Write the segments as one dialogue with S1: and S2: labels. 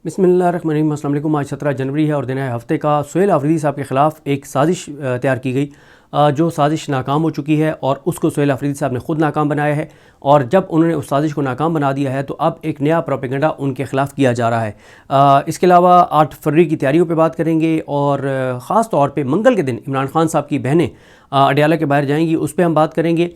S1: बिस्मिल्लाहिर्रहमानिर्रहीम। अस्सलाम वालेकुम। आज 17 जनवरी है और दिन है हफ्ते का। सुहेल आफरीदी साहब के ख़िलाफ़ एक साजिश तैयार की गई, जो साजिश नाकाम हो चुकी है और उसको सुहेल आफरीदी साहब ने ख़ुद नाकाम बनाया है। और जब उन्होंने उस साजिश को नाकाम बना दिया है तो अब एक नया प्रोपेगेंडा उनके ख़िलाफ़ किया जा रहा है। इसके अलावा 8 फरवरी की तैयारियों पर बात करेंगे और ख़ास तौर पर मंगल के दिन इमरान खान साहब की बहनें अडयाला के बाहर जाएंगी, उस पर हम बात करेंगे।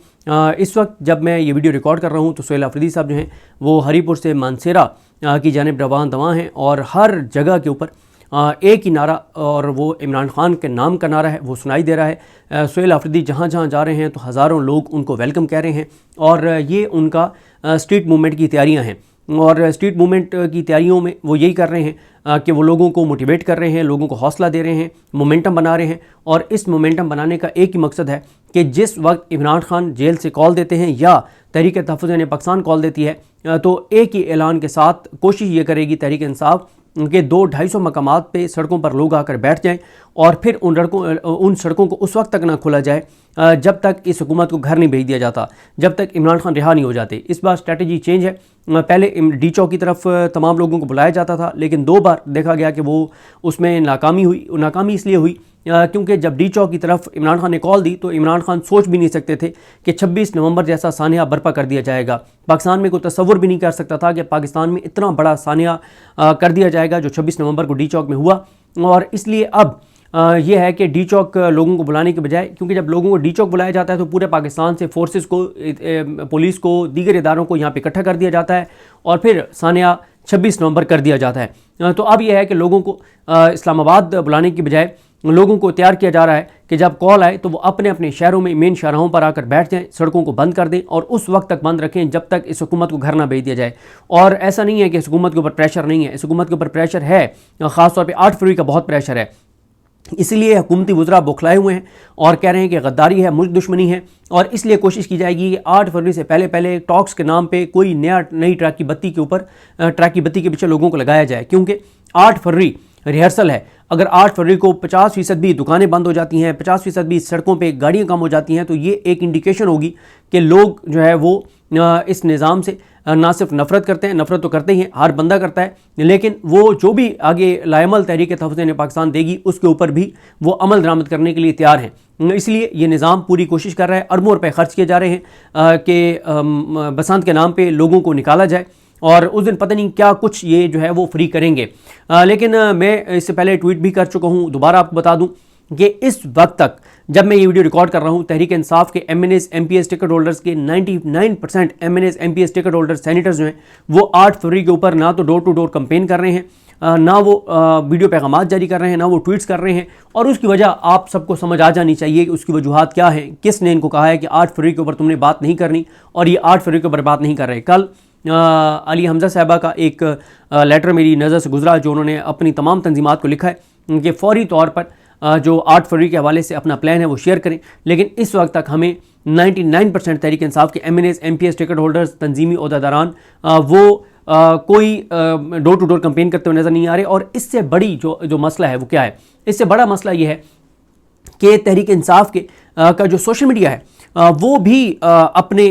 S1: इस वक्त जब मैं ये वीडियो रिकॉर्ड कर रहा हूँ तो सुहेल आफरीदी साहब जो हैं वो हरीपुर से मानसेरा की जानिब रवान दवा हैं और हर जगह के ऊपर एक ही नारा, और वो इमरान खान के नाम का नारा है, वो सुनाई दे रहा है। सुहेल आफरीदी जहाँ जहाँ जा रहे हैं तो हज़ारों लोग उनको वेलकम कह रहे हैं और ये उनका स्ट्रीट मूवमेंट की तैयारियाँ हैं। और स्ट्रीट मूवमेंट की तैयारियों में वो यही कर रहे हैं कि वो लोगों को मोटिवेट कर रहे हैं, लोगों को हौसला दे रहे हैं, मोमेंटम बना रहे हैं। और इस मोमेंटम बनाने का एक ही मकसद है कि जिस वक्त इमरान खान जेल से कॉल देते हैं या तहरीक तहफ़्फ़ुज़ पाकिस्तान कॉल देती है तो एक ही ऐलान के साथ कोशिश ये करेगी तहरीक इंसाफ के 200-250 मकामात पे सड़कों पर लोग आकर बैठ जाएं और फिर उन सड़कों को उस वक्त तक ना खोला जाए जब तक इस हुकूमत को घर नहीं भेज दिया जाता, जब तक इमरान खान रिहा नहीं हो जाते। इस बार स्ट्रेटजी चेंज है। पहले डी चौक की तरफ तमाम लोगों को बुलाया जाता था, लेकिन 2 बार देखा गया कि वो उसमें नाकामी हुई। नाकामी इसलिए हुई क्योंकि जब डी चौक की तरफ इमरान खान ने कॉल दी तो इमरान खान सोच भी नहीं सकते थे कि 26 नवंबर जैसा सानिया बर्पा कर दिया जाएगा। पाकिस्तान में कोई तसव्वुर भी नहीं कर सकता था कि पाकिस्तान में इतना बड़ा सानिया कर दिया जाएगा जो 26 नवंबर को डी चौक में हुआ। और इसलिए अब ये है कि डी चौक लोगों को बुलाने के बजाय, क्योंकि जब लोगों को डी चौक बुलाया जाता है तो पूरे पाकिस्तान से फोर्सेस को, पुलिस को, दीगर इदारों को यहाँ पे इकट्ठा कर दिया जाता है और फिर सानिया 26 नवंबर कर दिया जाता है। तो अब यह है कि लोगों को इस्लामाबाद बुलाने की बजाय लोगों को तैयार किया जा रहा है कि जब कॉल आए तो वो अपने अपने शहरों में मेन शाहराहों पर आकर बैठ जाएं, सड़कों को बंद कर दें और उस वक्त तक बंद रखें जब तक इस हुकूमत को घर ना भेज दिया जाए। और ऐसा नहीं है कि इस हुकूमत के ऊपर प्रेशर नहीं है, इस हुकूमत के ऊपर प्रेशर है। ख़ासतौर पर 8 फरवरी का बहुत प्रेशर है। इसलिए हुकूमती वज़रा बौखलाए हुए हैं और कह रहे हैं कि गद्दारी है, मुल्क दुश्मनी है। और इसलिए कोशिश की जाएगी कि 8 फरवरी से पहले टॉक्स के नाम पे कोई नई ट्रैक की बत्ती के ऊपर, ट्रैक की बत्ती के पीछे लोगों को लगाया जाए, क्योंकि 8 फरवरी रिहर्सल है। अगर 8 फरवरी को 50% भी दुकानें बंद हो जाती हैं, 50% भी सड़कों पे गाड़ियां कम हो जाती हैं, तो ये एक इंडिकेशन होगी कि लोग जो है वो इस निज़ाम से ना सिर्फ नफ़रत करते हैं, नफ़रत तो करते ही हैं, हर बंदा करता है, लेकिन वो जो भी आगे लाएमल तहरीक तहफ़्फ़ुज़ पाकिस्तान देगी उसके ऊपर भी वो अमल दरामद करने के लिए तैयार हैं। इसलिए ये निज़ाम पूरी कोशिश कर रहा है, अरबों रुपए खर्च किए जा रहे हैं कि बसंत के नाम पर लोगों को निकाला जाए और उस दिन पता नहीं क्या कुछ ये जो है वो फ्री करेंगे। लेकिन मैं इससे पहले ट्वीट भी कर चुका हूँ, दोबारा आपको बता दूँ कि इस वक्त तक जब मैं ये वीडियो रिकॉर्ड कर रहा हूँ तहरीक इंसाफ के MNAs MPS टिकट होल्डर्स के 99% MNAs MPS टिकट होल्डर सैनिटर्स जो हैं वो 8 फरवरी के ऊपर ना तो डोर टू डोर कंपेन कर रहे हैं, ना वो वीडियो पैगामात जारी कर रहे हैं, ना वो ट्वीट्स कर रहे हैं। और उसकी वजह आप सबको समझ आ जानी चाहिए कि उसकी वजूहात क्या है, किसने इनको कहा है कि 8 फरवरी के ऊपर तुमने बात नहीं करनी और ये 8 फरवरी के ऊपर बात नहीं कर रहे। कल अली हमजा साहबा का एक लेटर मेरी नज़र से गुजरा जो उन्होंने अपनी तमाम तंजीमात को लिखा है कि फौरी तौर पर जो 8 फरवरी के हवाले से अपना प्लान है वो शेयर करें। लेकिन इस वक्त तक हमें 99% तहरीक इंसाफ के MNAs MPS टिकट होल्डर्स, तंजीमी ओहदेदारान वो कोई डोर टू डोर कंपेन करते हुए नज़र नहीं आ रहे। और इससे बड़ी जो मसला है वो क्या है, इससे बड़ा मसला ये है कि तहरीक इंसाफ के का जो सोशल मीडिया है वो भी अपने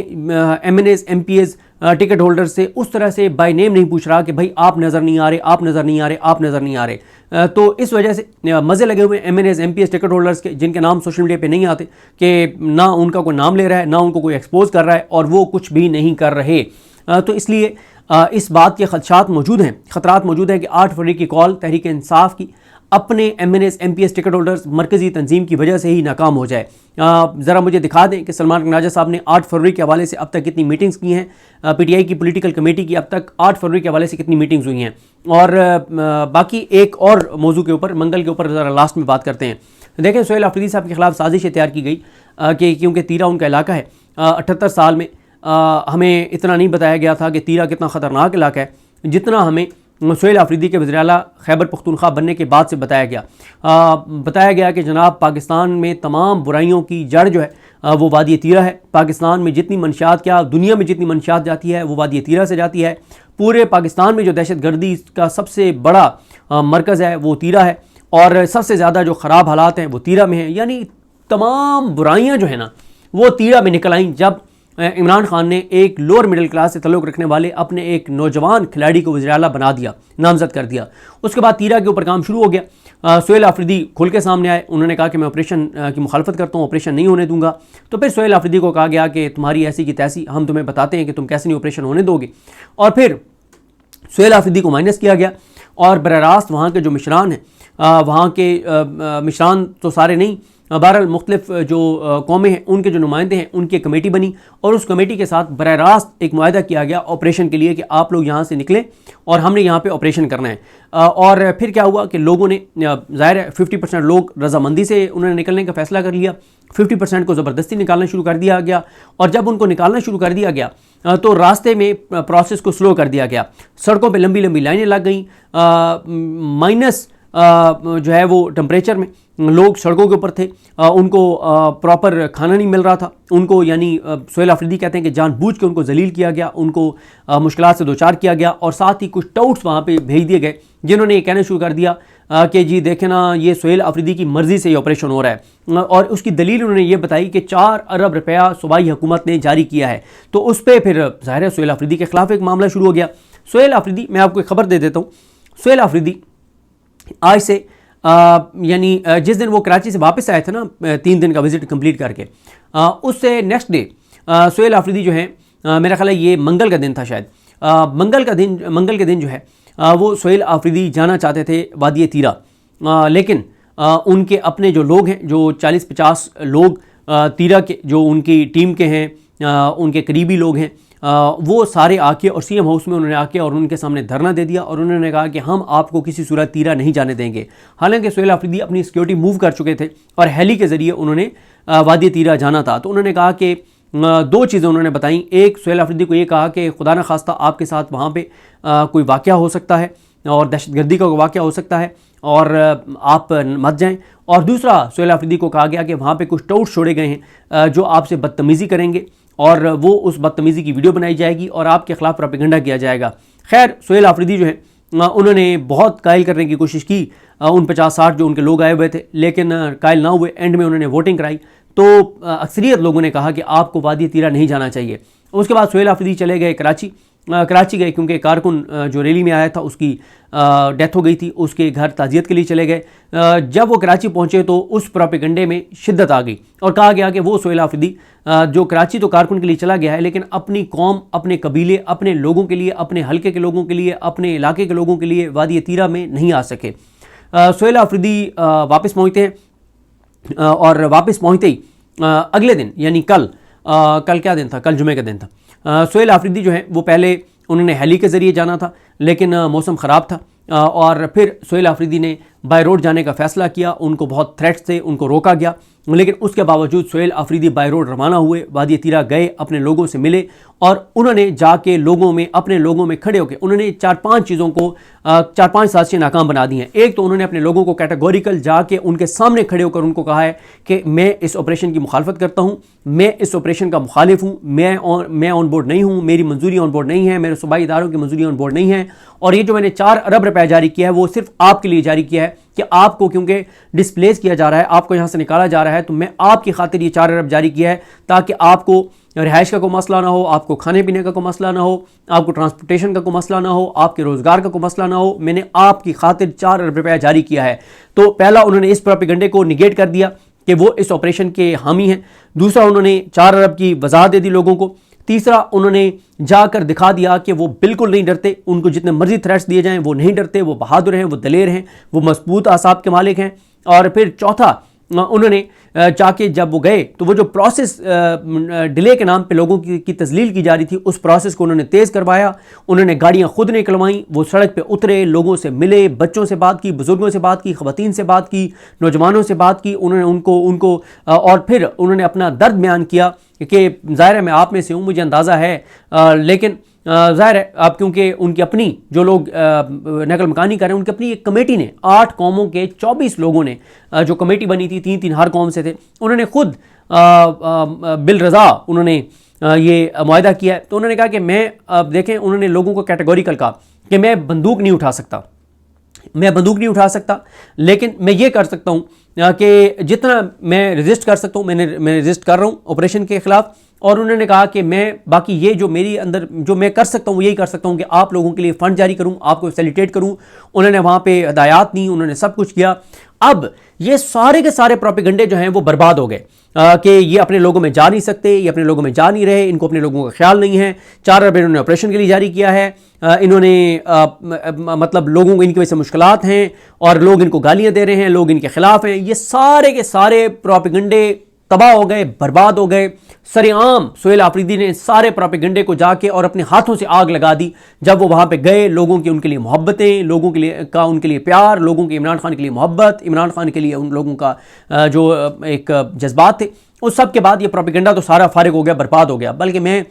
S1: MNAs MPS टिकट होल्डर से उस तरह से बाय नेम नहीं पूछ रहा कि भाई आप नज़र नहीं आ रहे, आप नज़र नहीं आ रहे, आप नज़र नहीं आ रहे। तो इस वजह से मज़े लगे हुए MNAs MPS टिकट होल्डर्स के जिनके नाम सोशल मीडिया पे नहीं आते कि ना उनका कोई नाम ले रहा है, ना उनको कोई एक्सपोज कर रहा है और वो कुछ भी नहीं कर रहे। तो इसलिए इस बात के खदशात मौजूद हैं, ख़तरात मौजूद हैं कि 8 फरवरी की कॉल तहरीक इंसाफ की अपने MNAs MPS टिकट होल्डर्स मरकज़ी तंजीम की वजह से ही नाकाम हो जाए। ज़रा मुझे दिखा दें कि सलमान रंगनाजा साहब ने 8 फरवरी के हवाले से अब तक कितनी मीटिंग्स की हैं, PTI की पॉलिटिकल कमेटी की अब तक 8 फरवरी के हवाले से कितनी मीटिंग्स हुई हैं। और बाकी एक और मौजू के ऊपर, मंगल के ऊपर ज़रा लास्ट में बात करते हैं। देखें, सुहेल आफरीदी साहब के खिलाफ साजिश तैयार की गई कि क्योंकि तीरा उनका इलाका है। 78 साल में हमें इतना नहीं बताया गया था कि तीरा कितना ख़तरनाक इलाका है जितना हमें सुहेल आफरीदी के वज़ीर आला खैबर पख्तूनख्वा बनने के बाद से बताया गया कि जनाब पाकिस्तान में तमाम बुराइयों की जड़ जो है वो वादी तीरा है। पाकिस्तान में जितनी मंशियात, क्या दुनिया में जितनी मंशियात जाती है वो वादी तीरा से जाती है। पूरे पाकिस्तान में जो दहशत गर्दी का सबसे बड़ा मरकज़ है वो तीरा है और सबसे ज़्यादा जो ख़राब हालात हैं वो तीरा में है। यानी तमाम बुराइयाँ जो है ना वो तीरा में निकल आईं जब इमरान खान ने एक लोअर मिडिल क्लास से तल्लुक़ रखने वाले अपने एक नौजवान खिलाड़ी को वज़ीर आला बना दिया, नामज़द कर दिया। उसके बाद तीरा के ऊपर काम शुरू हो गया। सोहेल आफरीदी खुल के सामने आए, उन्होंने कहा कि मैं ऑपरेशन की मुखालफत करता हूँ, ऑपरेशन नहीं होने दूंगा। तो फिर सोहेल आफरीदी को कहा गया कि तुम्हारी ऐसी की तैसी, हम तुम्हें बताते हैं कि तुम कैसे नहीं ऑपरेशन होने दोगे। और फिर सोहेल आफरीदी को माइनस किया गया और बराह रास्त वहाँ के जो मिशरान हैं, वहाँ के मिशरान तो सारे नहीं, बहरहाल मुख्तलिफ जो कौमें हैं उनके जो नुमाइंदे हैं उनकी कमेटी बनी और उस कमेटी के साथ बराह रास्त एक मुआहदा किया गया ऑपरेशन के लिए कि आप लोग यहाँ से निकलें और हमने यहाँ पे ऑपरेशन करना है। और फिर क्या हुआ कि लोगों ने, ज़ाहिर है 50% लोग रजामंदी से उन्होंने निकलने का फ़ैसला कर लिया, 50% को ज़बरदस्ती निकालना शुरू कर दिया गया। और जब उनको निकालना शुरू कर दिया गया तो रास्ते में प्रोसेस को स्लो कर दिया गया, सड़कों पर लंबी लंबी लाइनें लग गई, माइनस जो है वो टेम्परेचर में लोग सड़कों के ऊपर थे, उनको प्रॉपर खाना नहीं मिल रहा था उनको, यानी सोहेल आफरीदी कहते हैं कि जानबूझ के उनको जलील किया गया, उनको मुश्किलात से दो चार किया गया। और साथ ही कुछ टाउट्स वहाँ पे भेज दिए गए जिन्होंने ये कहना शुरू कर दिया कि जी देखें ना, ये सोहेल आफरीदी की मर्ज़ी से ये ऑपरेशन हो रहा है। और उसकी दलील उन्होंने ये बताई कि 4 अरब रुपया सूबाई हुकूमत ने जारी किया है। तो उस पर फिर ज़ाहिर है सोहेल आफरीदी के ख़िलाफ़ एक मामला शुरू हो गया। सोहेल आफरीदी, मैं आपको एक खबर दे देता हूँ, सोहेल आफरीदी आज से यानी जिस दिन वो कराची से वापस आए थे ना 3 दिन का विजिट कंप्लीट करके, उससे नेक्स्ट डे सोहेल आफरीदी जो है, मेरा ख्याल है ये मंगल का दिन था शायद, मंगल के दिन जो है वो सोहेल आफरीदी जाना चाहते थे वादी तीरा, लेकिन उनके अपने जो लोग हैं, जो 40-50 लोग तीरा के जो उनकी टीम के हैं, उनके करीबी लोग हैं, वो सारे आके और सीएम हाउस में उन्होंने आके और उनके सामने धरना दे दिया और उन्होंने कहा कि हम आपको किसी सूरत तीरा नहीं जाने देंगे। हालांकि सोहेल आफरीदी अपनी सिक्योरिटी मूव कर चुके थे और हेली के ज़रिए उन्होंने वादी तीरा जाना था। तो उन्होंने कहा कि 2 चीज़ें उन्होंने बताई। एक, सोहेल आफरीदी को ये कहा कि खुदा न खास्ता आपके साथ वहाँ पे कोई वाक़या हो सकता है और दहशतगर्दी का वाक़या हो सकता है और आप मत जाएं। और दूसरा, सोहेल आफरीदी को कहा गया कि वहाँ पे कुछ टाउट्स छोड़े गए हैं जो आपसे बदतमीज़ी करेंगे और वो उस बदतमीज़ी की वीडियो बनाई जाएगी और आपके ख़िलाफ़ प्रोपेगेंडा किया जाएगा। खैर, सोहेल आफरीदी जो है उन्होंने बहुत कायल करने की कोशिश की उन 50-60 जो उनके लोग आए हुए थे, लेकिन कायल ना हुए। एंड में उन्होंने वोटिंग कराई तो अक्सरियत लोगों ने कहा कि आपको वादी तीरा नहीं जाना चाहिए। उसके बाद सोहेल आफरीदी चले गए कराची गए, क्योंकि कारकुन जो रैली में आया था उसकी डेथ हो गई थी, उसके घर ताज़ियत के लिए चले गए। जब वो कराची पहुंचे तो उस प्रोपेगेंडे में शिद्दत आ गई और कहा गया कि वो सोहेल आफरीदी जो कराची तो कारकुन के लिए चला गया है, लेकिन अपनी कौम, अपने कबीले, अपने लोगों के लिए, अपने हल्के के लोगों के लिए, अपने इलाके के लोगों के लिए वादी तीरा में नहीं आ सके। सोहेल आफरीदी वापस पहुँचते हैं और वापस पहुँचते ही अगले दिन यानी कल क्या दिन था, कल जुमे का दिन था। सोहेल आफरीदी जो है वो पहले उन्होंने हेली के ज़रिए जाना था, लेकिन मौसम ख़राब था और फिर सोहेल आफरीदी ने बाय रोड जाने का फ़ैसला किया। उनको बहुत थ्रेट्स थे, उनको रोका गया, लेकिन उसके बावजूद सोहेल आफरीदी बाय रोड रवाना हुए, वादी तीरा गए, अपने लोगों से मिले और उन्होंने जाके लोगों में, अपने लोगों में खड़े होकर उन्होंने 4-5 चीज़ों को, 4-5 साजिशें नाकाम बना दी हैं। एक तो उन्होंने अपने लोगों को कैटेगोरिकल जाके उनके सामने खड़े होकर उनको कहा है कि मैं इस ऑपरेशन की मुखालफत करता हूँ, मैं इस ऑपरेशन का मुखालिफ हूँ, मैं ऑन बोर्ड नहीं हूँ, मेरी मंजूरी ऑन बोर्ड नहीं है, मेरे सूबाई इदारों की मंजूरी ऑन बोर्ड नहीं है और ये जो मैंने 4 अरब रुपया जारी किया है वो सिर्फ आपके लिए जारी किया है कि आपको, क्योंकि डिस्प्लेस किया जा रहा है, आपको यहाँ से निकाला जा रहा है, तो मैं आपकी खातिर ये 4 अरब जारी किया है ताकि आपको रिहाइश का कोई मसला ना हो, आपको खाने पीने का कोई मसला ना हो, आपको ट्रांसपोर्टेशन का कोई मसला ना हो, आपके रोज़गार का कोई मसला ना हो, मैंने आपकी खातिर 4 अरब रुपया जारी किया है। तो पहला, उन्होंने इस प्रोपेगेंडे को निगेट कर दिया कि वो इस ऑपरेशन के हामी हैं। दूसरा, उन्होंने 4 अरब की वजाहत दे दी लोगों को। तीसरा, उन्होंने जाकर दिखा दिया कि वो बिल्कुल नहीं डरते, उनको जितने मर्जी थ्रेट्स दिए जाएं वो नहीं डरते, वो बहादुर हैं, वो दलेर हैं, वो मजबूत आसाब के मालिक हैं। और फिर चौथा, उन्होंने जाके जब वो गए तो वो जो प्रोसेस डिले के नाम पे लोगों की तजलील की जा रही थी, उस प्रोसेस को उन्होंने तेज़ करवाया। उन्होंने गाड़ियाँ खुद निकलवाईं, वो सड़क पे उतरे, लोगों से मिले, बच्चों से बात की, बुज़ुर्गों से बात की, ख़वातीन से बात की, नौजवानों से बात की। उन्होंने उनको और फिर उन्होंने अपना दर्द बयान किया कि ज़ाहिर है मैं आप में से हूँ, मुझे अंदाज़ा है, लेकिन ज़ाहिर है अब क्योंकि उनकी अपनी जो लोग नकल मकानी कर रहे हैं, उनकी अपनी एक कमेटी ने 8 कौमों के 24 लोगों ने जो कमेटी बनी थी, 3-3 हर कौम से थे, उन्होंने खुद बिल रज़ा उन्होंने ये मुआहदा किया है। तो उन्होंने कहा कि मैं, अब देखें, उन्होंने लोगों को कैटेगोरिकल कहा कि मैं बंदूक नहीं उठा सकता, लेकिन मैं ये कर सकता हूँ कि जितना मैं रजिस्ट कर सकता हूँ मैं रजिस्ट कर रहा हूँ ऑपरेशन के खिलाफ। और उन्होंने कहा कि मैं बाकी ये जो मेरी अंदर जो मैं कर सकता हूँ यही कर सकता हूँ कि आप लोगों के लिए फ़ंड जारी करूँ, आपको फैसिलिटेट करूँ। उन्होंने वहाँ पे हदायत दी, उन्होंने सब कुछ किया। अब ये सारे के सारे प्रोपेगेंडे जो हैं वो बर्बाद हो गए कि ये अपने लोगों में जा नहीं सकते, ये अपने लोगों में जा नहीं रहे, इनको अपने लोगों का ख्याल नहीं है। 4 अरब इन्होंने ऑपरेशन के लिए जारी किया है, इन्होंने मतलब लोगों को इनकी वजह से मुश्किलात हैं और लोग इनको गालियां दे रहे हैं, लोग इनके खिलाफ हैं। ये सारे के सारे प्रोपेगेंडे तबाह हो गए, बर्बाद हो गए। सरेआम सोहेल आफरीदी ने सारे प्रोपेगेंडे को जाके और अपने हाथों से आग लगा दी। जब वो वहाँ पे गए, लोगों की उनके लिए मोहब्बतें, लोगों के लिए उनके लिए प्यार, लोगों के इमरान खान के लिए मोहब्बत, इमरान खान के लिए उन लोगों का जो एक जज्बात थे, उस सब के बाद ये प्रोपेगेंडा तो सारा फारिग हो गया, बर्बाद हो गया। बल्कि मैं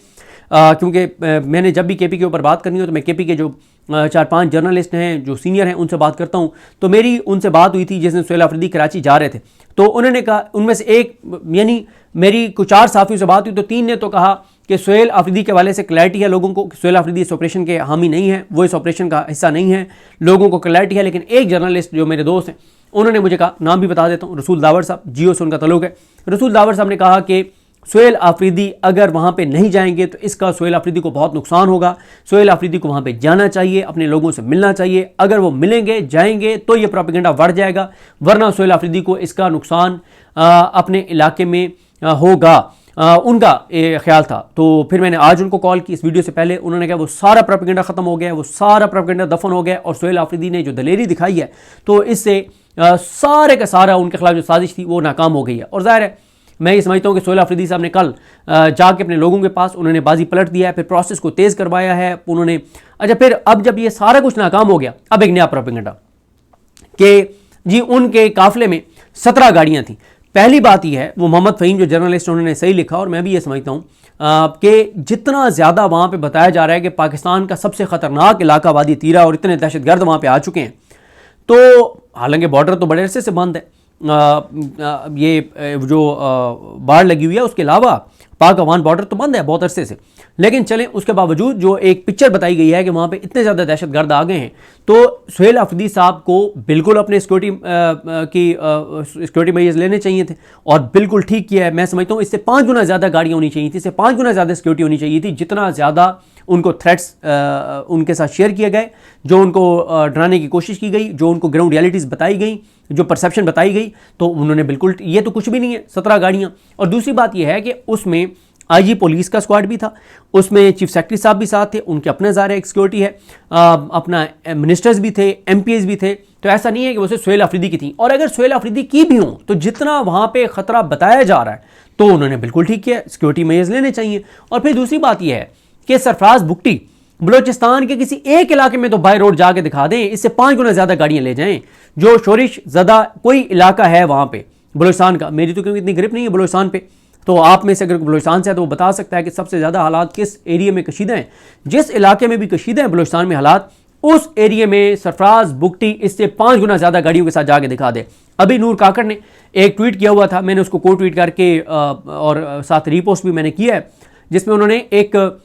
S1: क्योंकि मैंने जब भी केपी के ऊपर बात करनी हो तो मैं केपी के जो 4-5 जर्नलिस्ट हैं जो सीनियर हैं उनसे बात करता हूं। तो मेरी उनसे बात हुई थी जिस दिन सोहेल आफरीदी कराची जा रहे थे, तो उन्होंने कहा, उनमें से एक यानी मेरी कुछ 4 साथियों से बात हुई तो 3 ने तो कहा कि सोहेल आफरीदी के हवाले से क्लैरिटी है लोगों को कि सोहेल आफरीदी इस ऑपरेशन के हामी नहीं है, वो इस ऑपरेशन का हिस्सा नहीं है, लोगों को क्लैरिटी है। लेकिन एक जर्नलिस्ट जो मेरे दोस्त हैं उन्होंने मुझे कहा, नाम भी बता देता हूँ, रसूल दावर साहब, जियो से उनका तल्लुक है। रसूल दावर साहब ने कहा कि सोहेल आफरीदी अगर वहाँ पे नहीं जाएंगे तो इसका सोहेल आफरीदी को बहुत नुकसान होगा, सोहेल आफरीदी को वहाँ पे जाना चाहिए, अपने लोगों से मिलना चाहिए। अगर वो मिलेंगे, जाएंगे तो ये प्रोपेगेंडा बढ़ जाएगा, वरना सोहेल आफरीदी को इसका नुकसान अपने इलाके में होगा। उनका ख्याल था। तो फिर मैंने आज उनको कॉल की इस वीडियो से पहले, उन्होंने कहा वो सारा प्रोपेगेंडा ख़त्म हो गया है, वो सारा प्रोपेगेंडा दफन हो गया और सोहेल आफरीदी ने जो दलेरी दिखाई है तो इससे सारे का सारा उनके खिलाफ जो साजिश थी वो नाकाम हो गई है। और ज़ाहिर है मैं ये समझता हूँ कि सोहेल आफरीदी साहब ने कल जाके अपने लोगों के पास उन्होंने बाजी पलट दिया है, फिर प्रोसेस को तेज़ करवाया है उन्होंने। अच्छा, फिर अब जब ये सारा कुछ नाकाम हो गया, अब एक नया प्रोपेगेंडा कि जी उनके काफिले में 17 गाड़ियाँ थीं। पहली बात यह है, वो मोहम्मद फ़हीम जो जर्नलिस्ट उन्होंने सही लिखा और मैं भी ये समझता हूँ कि जितना ज़्यादा वहाँ पे बताया जा रहा है कि पाकिस्तान का सबसे ख़तरनाक इलाका वादी तीरा और इतने दहशतगर्द वहाँ पे आ चुके हैं, तो हालांकि बॉर्डर तो बड़े अरसे से बंद है, ये जो बाढ़ लगी हुई है उसके अलावा पाक अफगान बॉर्डर तो बंद है बहुत अरसे से। लेकिन चलें, उसके बावजूद जो एक पिक्चर बताई गई है कि वहाँ पे इतने ज़्यादा दहशतगर्द आ गए हैं, तो सोहेल आफरीदी साहब को बिल्कुल अपने सिक्योरिटी मेजर्स लेने चाहिए थे और बिल्कुल ठीक किया है। मैं समझता हूँ इससे 5 गुना ज़्यादा गाड़ियाँ होनी चाहिए थी, इससे 5 गुना ज़्यादा सिक्योरिटी होनी चाहिए थी, जितना ज़्यादा उनको थ्रेट्स उनके साथ शेयर किए गए, जो उनको डराने की कोशिश की गई, जो उनको ग्राउंड रियलिटीज़ बताई गई, जो परसेप्शन बताई गई, तो उन्होंने बिल्कुल, ये तो कुछ भी नहीं है 17 गाड़ियाँ। और दूसरी बात यह है कि उसमें आईजी पुलिस का स्क्वाड भी था, उसमें चीफ सेक्रेटरी साहब भी साथ थे, उनके अपने ज़ाहिर एक सिक्योरिटी है, अपना मिनिस्टर्स भी थे, एमपीएस भी थे। तो ऐसा नहीं है कि वो सिर्फ सोहेल आफरीदी की थी। और अगर सोहेल आफरीदी की भी हों तो जितना वहाँ पे ख़तरा बताया जा रहा है तो उन्होंने बिल्कुल ठीक किया, सिक्योरिटी मेजर्स लेने चाहिए। और फिर दूसरी बात यह है कि सरफराज बुगटी बलोचिस्तान के किसी एक इलाके में तो बाय रोड जाके दिखा दें, इससे 5 गुना ज़्यादा गाड़ियाँ ले जाएं। जो शोरिश ज़्यादा कोई इलाका है वहाँ पे बलोचिस्तान का, मेरी तो क्योंकि इतनी ग्रिप नहीं है बलोचिस्तान पे, तो आप में से अगर बलोचिस्तान से है तो वो बता सकता है कि सबसे ज़्यादा हालात किस एरिया में कशीदा हैं। जिस इलाके में भी कशीदा हैं बलोचिस्तान में हालात, उस एरिया में सरफराज बुगटी इससे 5 गुना ज़्यादा गाड़ियों के साथ जाके दिखा दे। अभी नूर काकड़ ने एक ट्वीट किया हुआ था, मैंने उसको को ट्वीट करके और साथ रीपोस्ट भी मैंने किया है, जिसमें उन्होंने एक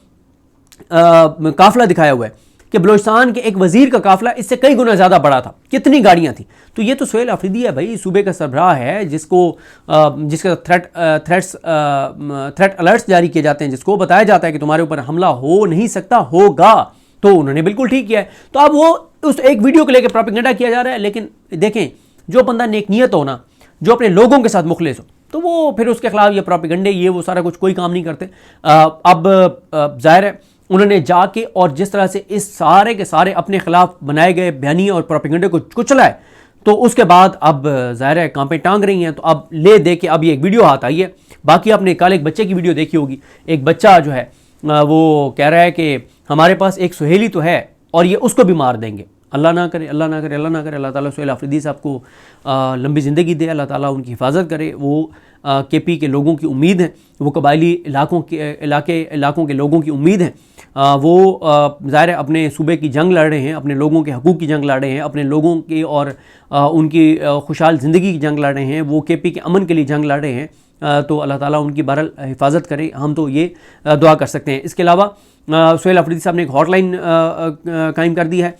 S1: काफिला दिखाया हुआ है कि बलोचिस्तान के एक वजीर का काफिला इससे कई गुना ज़्यादा बड़ा था, कितनी गाड़ियाँ थी। तो ये तो सोहेल आफरीदी है भाई, सूबे का सरबराह है, जिसका थ्रेट अलर्ट्स जारी किए जाते हैं, जिसको बताया जाता है कि तुम्हारे ऊपर हमला हो नहीं सकता, होगा। तो उन्होंने बिल्कुल ठीक किया है। तो अब वो उस एक वीडियो को लेकर प्रोपेगेंडा किया जा रहा है। लेकिन देखें, जो बंदा नेक नियत हो ना, जो अपने लोगों के साथ मुखलिस हो, तो वो फिर उसके खिलाफ ये प्रोपेगेंडे ये वो सारा कुछ कोई काम नहीं करते। अब जाहिर है उन्होंने जाके और जिस तरह से इस सारे के सारे अपने खिलाफ बनाए गए बयानिए और प्रोपेगेंडे को कुचला है, तो उसके बाद अब जाहिर है कांपे टांग रही हैं। तो अब ले दे के अब ये एक वीडियो हाथ आई है। बाकी आपने कल एक बच्चे की वीडियो देखी होगी, एक बच्चा जो है वो कह रहा है कि हमारे पास एक सुहेली तो है और ये उसको भी मार देंगे। अल्लाह ना करे, अल्लाह ना करे, अल्लाह ना करे। अल्लाह ताला सोहेल आफरीदी साहब को लंबी ज़िंदगी दे, अल्लाह ताला उनकी हिफाजत करे। वो केपी के लोगों की उम्मीद है, वो कबायली इलाकों के लोगों की उम्मीद है। वो ज़ाहिर अपने सूबे की जंग लड़ रहे हैं, अपने लोगों के हकूक़ की जंग लड़ रहे हैं, अपने लोगों की और उनकी खुशहाल ज़िंदगी की जंग लड़ रहे हैं, वो केपी के अमन के लिए जंग लड़ रहे हैं। तो अल्लाह ताला उनकी बहरहाल हिफाजत करे, हम तो ये दुआ कर सकते हैं। इसके अलावा सोहेल आफरीदी साहब ने एक हॉटलाइन कायम कर दी है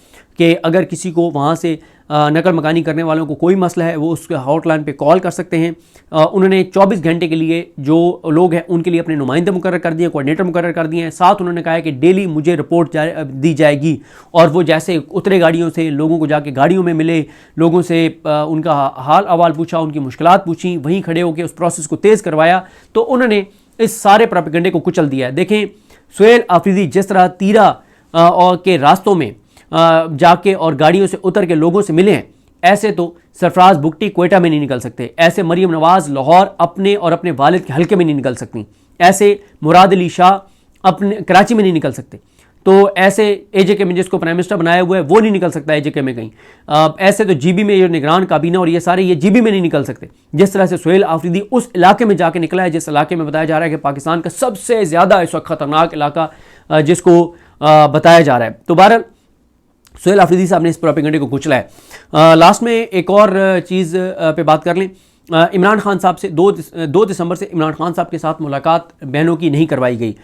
S1: कि अगर किसी को वहाँ से नकल मकानी करने वालों को कोई मसला है वो उसके हॉटलाइन पे कॉल कर सकते हैं। उन्होंने 24 घंटे के लिए जो लोग हैं उनके लिए अपने नुमाइंदे मुकर्रर कर दिए, कोऑर्डिनेटर मुकर्रर कर दिए हैं। साथ उन्होंने कहा है कि डेली मुझे रिपोर्ट दी जाएगी और वो जैसे उतरे गाड़ियों से लोगों को जाके गाड़ियों में मिले, लोगों से उनका हाल अहवाल पूछा, उनकी मुश्किलात पूछी, वहीं खड़े होकर उस प्रोसेस को तेज़ करवाया। तो उन्होंने इस सारे प्रोपेगेंडे को कुचल दिया है। देखें सुहेल आफरीदी जिस तरह तीरा के रास्तों में जाके और गाड़ियों से उतर के लोगों से मिले हैं, ऐसे तो सरफराज बुगटी क्वेटा में नहीं निकल सकते, ऐसे मरियम नवाज लाहौर अपने और अपने वालिद के हल्के में नहीं निकल सकती, ऐसे मुराद अली शाह अपने कराची में नहीं निकल सकते, तो ऐसे एजेके में जिसको प्राइम मिनिस्टर बनाया हुआ है वो नहीं निकल सकता एजेके में कहीं, ऐसे तो जीबी में ये निगरान काबीना और ये सारे ये जीबी में नहीं निकल सकते। जिस तरह से सुहेल आफरीदी उस इलाके में जाके निकला है जिस इलाके में बताया जा रहा है कि पाकिस्तान का सबसे ज़्यादा इस वक्त खतरनाक इलाका जिसको बताया जा रहा है। तो बहरहाल सुहेल आफरीदी साहब ने इस प्रोपेगेंडे को कुचला है। लास्ट में एक और चीज़ पे बात कर लें, इमरान खान साहब से 2 दिसंबर से इमरान खान साहब के साथ मुलाकात बहनों की नहीं करवाई गई।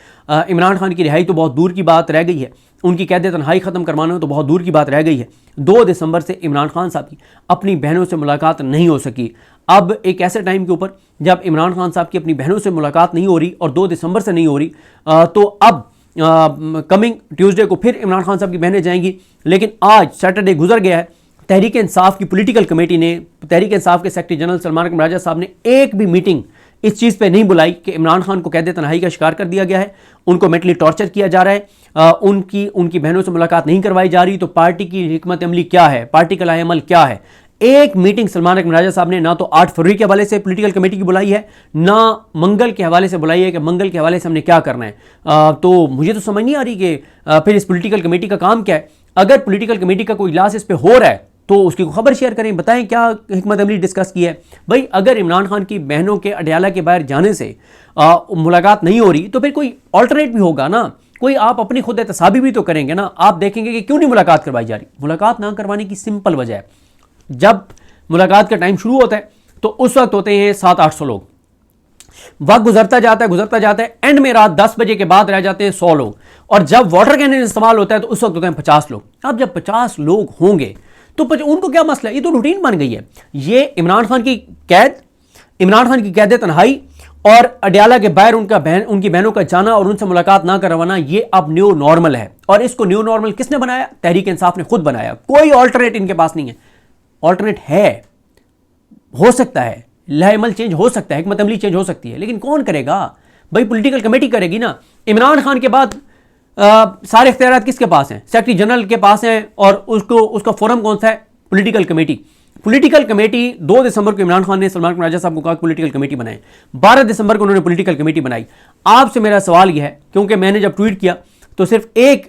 S1: इमरान खान की रिहाई तो बहुत दूर की बात रह गई है, उनकी कैद तन्हाई ख़त्म करवाना तो बहुत दूर की बात रह गई है। 2 दिसंबर से इमरान खान साहब की अपनी बहनों से मुलाकात नहीं हो सकी। अब एक ऐसे टाइम के ऊपर जब इमरान खान साहब की अपनी बहनों से मुलाकात नहीं हो रही और 2 दिसंबर से नहीं हो रही, तो अब कमिंग ट्यूसडे को फिर इमरान खान साहब की बहनें जाएंगी। लेकिन आज सैटरडे गुजर गया है, तहरीक इंसाफ की पॉलिटिकल कमेटी ने, तहरीक इंसाफ के सेक्रेटरी जनरल सलमान अकरम राजा साहब ने एक भी मीटिंग इस चीज़ पे नहीं बुलाई कि इमरान खान को कैद तन्हाई का शिकार कर दिया गया है, उनको मेंटली टॉर्चर किया जा रहा है, उनकी बहनों से मुलाकात नहीं करवाई जा रही। तो पार्टी की हिकमत अमली क्या है, पार्टी का लाएअमल क्या है? एक मीटिंग सलमान अकरम राजा साहब ने ना तो 8 फरवरी के हवाले से पॉलिटिकल कमेटी की बुलाई है, ना मंगल के हवाले से बुलाई है कि मंगल के हवाले से हमने क्या करना है। तो मुझे तो समझ नहीं आ रही कि फिर इस पॉलिटिकल कमेटी का काम क्या है। अगर पॉलिटिकल कमेटी का कोई इजलास इस पर हो रहा है तो उसकी खबर शेयर करें, बताएं क्या हिकमत अमली डिस्कस की है। भाई अगर इमरान खान की बहनों के अडयाला के बाहर जाने से मुलाकात नहीं हो रही तो फिर कोई ऑल्टरनेट भी होगा ना, कोई आप अपनी खुद एहतसाबी भी तो करेंगे ना। आप देखेंगे कि क्यों नहीं मुलाकात करवाई जा रही। मुलाकात ना करवाने की सिंपल वजह है, जब मुलाकात का टाइम शुरू होता है तो उस वक्त होते हैं 700-800 लोग, वक्त गुजरता जाता है, एंड में रात 10 बजे के बाद रह जाते हैं 100 लोग, और जब वाटर कैनन इस्तेमाल होता है तो उस वक्त होते हैं 50 लोग। अब जब 50 लोग होंगे तो उनको क्या मसला है? ये तो रूटीन बन गई है। ये इमरान खान की कैद, इमरान खान की कैद तन्हाई और अडयाला के बाहर उनकी बहनों का जाना और उनसे मुलाकात ना करवाना, ये अब न्यू नॉर्मल है। और इसको न्यू नॉर्मल किसने बनाया? तहरीक इंसाफ ने खुद बनाया। कोई ऑल्टरनेट इनके पास नहीं है। ऑल्टरनेट है, हो सकता है लाएअमल चेंज हो सकता है, हिकमत अमली चेंज हो सकती है, लेकिन कौन करेगा? भाई पॉलिटिकल कमेटी करेगी ना। इमरान खान के बाद सारे इख्तियारात किसके पास हैं? सेक्रेटरी जनरल के पास हैं, और उसका फोरम कौन सा है? Political committee. पॉलिटिकल कमेटी 2 दिसंबर को इमरान खान ने सलमान अकरम राजा साहब को कहा पॉलिटिकल कमेटी बनाए, 12 दिसंबर को उन्होंने पॉलिटिकल कमेटी बनाई। आपसे मेरा सवाल यह है, क्योंकि मैंने जब ट्वीट किया तो सिर्फ एक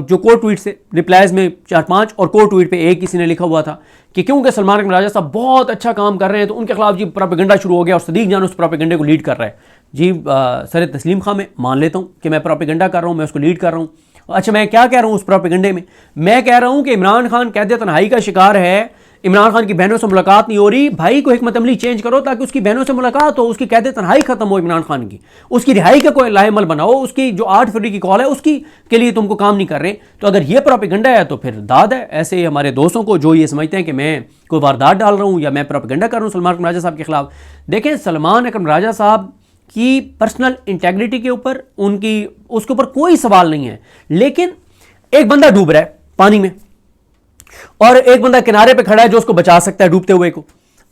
S1: जो कोर ट्वीट से रिप्लाइज में 4-5 और कोर ट्वीट पे एक किसी ने लिखा हुआ था कि क्योंकि सलमान अकरम राजा साहब बहुत अच्छा काम कर रहे हैं तो उनके खिलाफ जी प्रोपेगेंडा शुरू हो गया और सदीक जान उस प्रोपेगेंडे को लीड कर रहा है। जी सर तस्लीम खां, मैं मान लेता हूँ कि मैं प्रोपेगेंडा कर रहा हूँ, मैं उसको लीड कर रहा हूँ। अच्छा, मैं क्या कह रहा हूँ उस प्रोपेगेंडे में? मैं कह रहा हूँ कि इमरान खान कैद तन्हाई का शिकार है, इमरान खान की बहनों से मुलाकात नहीं हो रही। भाई को हिकमत अमली चेंज करो ताकि उसकी बहनों से मुलाकात हो, उसकी कैद तन्हाई खत्म हो, इमरान खान की उसकी रिहाई का कोई लाएअमल बनाओ। उसकी जो 8 फरवरी की कॉल है उसकी के लिए तुमको काम नहीं कर रहे। तो अगर ये प्रोपेगेंडा है तो फिर दाद है ऐसे हमारे दोस्तों को जो ये समझते हैं कि मैं कोई वारदात डाल रहा हूँ या मैं प्रोपेगेंडा कर रहा हूँ सलमान अकरम राजा साहब के खिलाफ। देखें, सलमान अकरम राजा साहब की पर्सनल इंटेग्रिटी के ऊपर उसके ऊपर कोई सवाल नहीं है, लेकिन एक बंदा डूब रहा है पानी में और एक बंदा किनारे पे खड़ा है जो उसको बचा सकता है डूबते हुए को।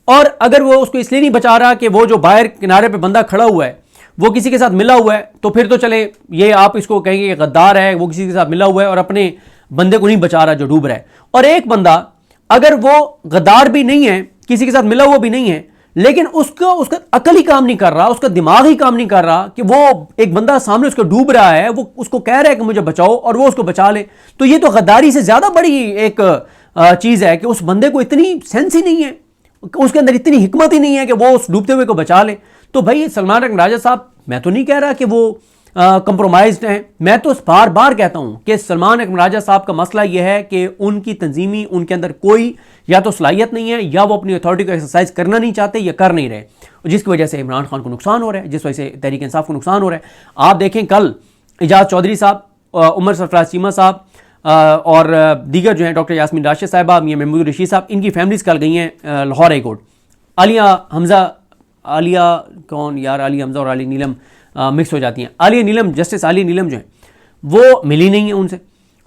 S1: और अगर वो उसको इसलिए नहीं बचा रहा कि वो जो बाहर किनारे पे बंदा खड़ा हुआ है वो किसी के साथ मिला हुआ है, तो फिर तो चले ये आप इसको कहेंगे कि गद्दार है, वो किसी के साथ मिला हुआ है और अपने बंदे को नहीं बचा रहा जो डूब रहा है। और एक बंदा अगर वो गद्दार भी नहीं है, किसी के साथ मिला हुआ भी नहीं है, लेकिन उसका अकल ही काम नहीं कर रहा, उसका दिमाग ही काम नहीं कर रहा कि वो एक बंदा सामने उसको डूब रहा है, वो उसको कह रहा है कि मुझे बचाओ और वो उसको बचा ले, तो ये तो गद्दारी से ज्यादा बड़ी एक चीज है कि उस बंदे को इतनी सेंस ही नहीं है, उसके अंदर इतनी हिकमत ही नहीं है कि वो उस डूबते हुए को बचा ले। तो भाई सलमान अकरम राजा साहब, मैं तो नहीं कह रहा कि वो कंप्रोमाइज्ड हैं, मैं तो बार बार कहता हूं कि सलमान अकरम राजा साहब का मसला यह है कि उनकी तंजीमी, उनके अंदर कोई या तो सलाहियत नहीं है या वो अपनी अथॉरिटी को एक्सरसाइज करना नहीं चाहते या कर नहीं रहे, जिसकी वजह से इमरान खान को नुकसान हो रहा है, जिस वजह से तहरीक इंसाफ को नुकसान हो रहा है। आप देखें कल एजाज चौधरी साहब, उमर सरफराज चीमा साहब, और दीगर जो हैं डॉक्टर यास्मीन राशिद साहिबा, मियां महमूद रशीद साहब, इनकी फैमिलीज़ कल गई हैं लाहौर हाई कोर्ट। आलिया हमज़ा, आलिया कौन यार, आलिया हमज़ा और आलिया नीलम मिक्स हो जाती हैं। आलिया नीलम, जस्टिस आलिया नीलम जो हैं वो मिली नहीं है उनसे।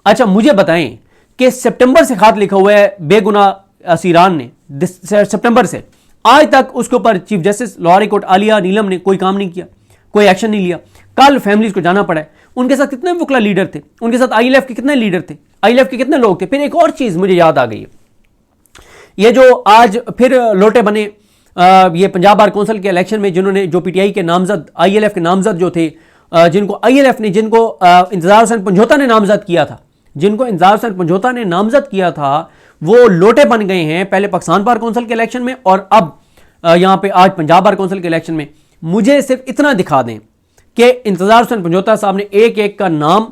S1: अच्छा मुझे बताएं कि सितंबर से खात लिखा हुआ है बेगुनाह असीरान ने, सितंबर से आज तक उसके ऊपर chief justice Lahore high court Aliya Neelam ने कोई काम नहीं किया, कोई एक्शन नहीं लिया। कल फैमिलीज को जाना पड़ा है। उनके साथ कितने वकला लीडर थे, उनके साथ आईएलएफ के कितने लीडर थे, आईएलएफ के कितने लोग थे। फिर एक और चीज़ मुझे याद आ गई है, ये जो आज फिर लोटे बने ये पंजाब बार कौंसिल के इलेक्शन में जिन्होंने, जो पीटीआई के नामजद, आईएलएफ के नामजद जो थे, जिनको आईएलएफ ने, जिनको इंतजार हुसैन पंजोता ने नामजद किया था, जिनको इंतजार हुसैन पंजोता ने नामजद किया था, वो लोटे बन गए हैं पहले पाकिस्तान बार कौंसिल के इलेक्शन में और अब यहाँ पे आज पंजाब बार कौंसिल के इलेक्शन में। मुझे सिर्फ इतना दिखा दें कि इंतजार हुसैन पंजोता साहब ने एक एक का नाम,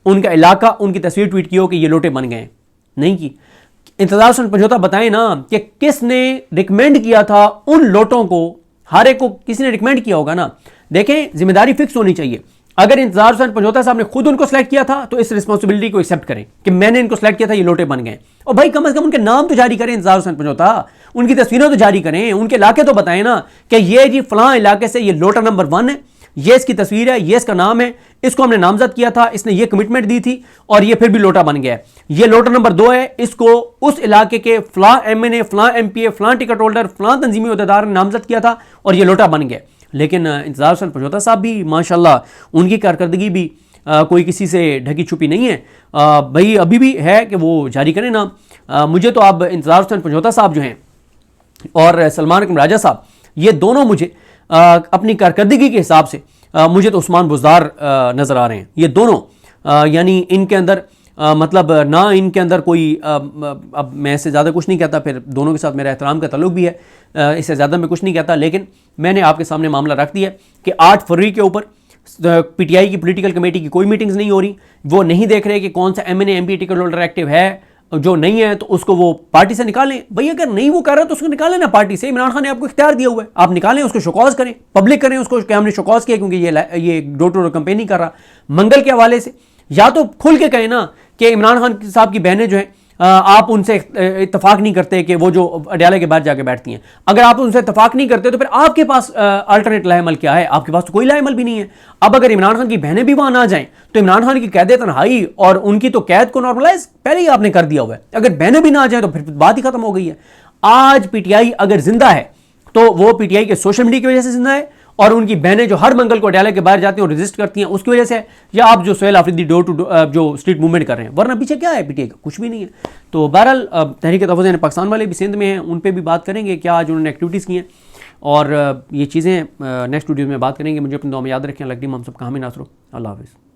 S1: उनका इलाका, उनकी तस्वीर ट्वीट की हो कि ये लोटे बन गए। नहीं की। इंतजार हुसैन पंजोता बताएं ना कि किसने रिकमेंड किया था उन लोटों को, हर एक को किसी ने रिकमेंड किया होगा ना। देखें, जिम्मेदारी फिक्स होनी चाहिए। अगर इंतजार हुसैन पंजोता साहब ने खुद उनको सेलेक्ट किया था तो इस रिस्पॉन्सिबिलिटी को एक्सेप्ट करें कि मैंने इनको सेलेक्ट किया था, ये लोटे बन गए। और भाई कम से कम उनके नाम तो जारी करें इंतजार हुसैन पंजोता, उनकी तस्वीरें तो जारी करें, उनके इलाके तो बताएं ना कि ये जी फलां इलाके से ये लोटा नंबर 1 है, ये इसकी तस्वीर है, ये इसका नाम है, इसको हमने नामजद किया था, इसने ये कमिटमेंट दी थी और ये फिर भी लोटा बन गया है। ये लोटा नंबर 2 है, इसको उस इलाके के फलां एमएनए, फलां एमपीए, फलां टिकट होल्डर, फलां तंजीमी उहदेदार ने नामजद किया था और ये लोटा बन गया। लेकिन इंतजार हुसैन पंजोता साहब भी माशाल्लाह, उनकी कारकर्दगी भी कोई किसी से ढकी छुपी नहीं है। भाई अभी भी है कि वो जारी करें ना। मुझे तो अब इंतजार हुसैन पंजोता साहब जो हैं और सलमान अकरम राजा साहब, ये दोनों मुझे अपनी कारकर्दगी के हिसाब से मुझे तो उस्मान बुज़दार नज़र आ रहे हैं। ये दोनों यानी इनके अंदर मतलब ना इनके अंदर कोई अब मैं इससे ज़्यादा कुछ नहीं कहता, फिर दोनों के साथ मेरा एहतराम का ताल्लुक भी है, इससे ज़्यादा मैं कुछ नहीं कहता। लेकिन मैंने आपके सामने मामला रख दिया कि 8 फरवरी के ऊपर पीटीआई की पॉलिटिकल कमेटी की कोई मीटिंग्स नहीं हो रही। वो नहीं देख रहे कि कौन सा MNA MP ticket holder active है, जो नहीं है तो उसको वो पार्टी से निकालें। भाई अगर नहीं वो कर रहा तो उसको निकालें ना पार्टी से। इमरान खान ने आपको इख्तियार दिया हुआ है, आप निकालें, उसको शोकॉज करें, पब्लिक करें उसको कि हमने शोकॉज किया क्योंकि ये डोर टू डोर कैंपेन नहीं कर रहा। मंगल के हवाले से या तो खुल के कहें ना कि इमरान खान साहब की बहनें जो हैं आप उनसे इत्तफाक नहीं करते कि वो जो अडयाले के बाहर जाके बैठती हैं। अगर आप उनसे इत्तफाक नहीं करते तो फिर आपके पास अल्टरनेट लाएमल क्या है? आपके पास तो कोई लाएमल भी नहीं है। अब अगर इमरान खान की बहनें भी वहां ना जाएं तो इमरान खान की कैद तन्हाई और उनकी तो कैद को नॉर्मलाइज पहले ही आपने कर दिया हुआ है। अगर बहनें भी ना जाए तो फिर बात ही खत्म हो गई है। आज पीटीआई अगर जिंदा है तो वो पीटीआई के सोशल मीडिया की वजह से जिंदा है और उनकी बहनें जो हर मंगल को अडयाले के बाहर जाती हैं और रजिस्ट करती हैं उसकी वजह से, या आप जो सुहेल आफरीदी डोर टू जो स्ट्रीट मूवमेंट कर रहे हैं, वरना पीछे क्या है पीटीआई का? कुछ भी नहीं है। तो बहरहाल तहरीक तहफ़्फ़ुज़ पाकिस्तान वाले भी सिंध में हैं, उन पर भी बात करेंगे क्या आज उन्होंने एक्टिविटीज़ की हैं और ये चीज़ें नेक्स्ट वीडियो में बात करेंगे। मुझे अपनी दुआ में याद रखें। अल्लाह हम सब का हामी नासरो। अल्लाह हाफ़िज़।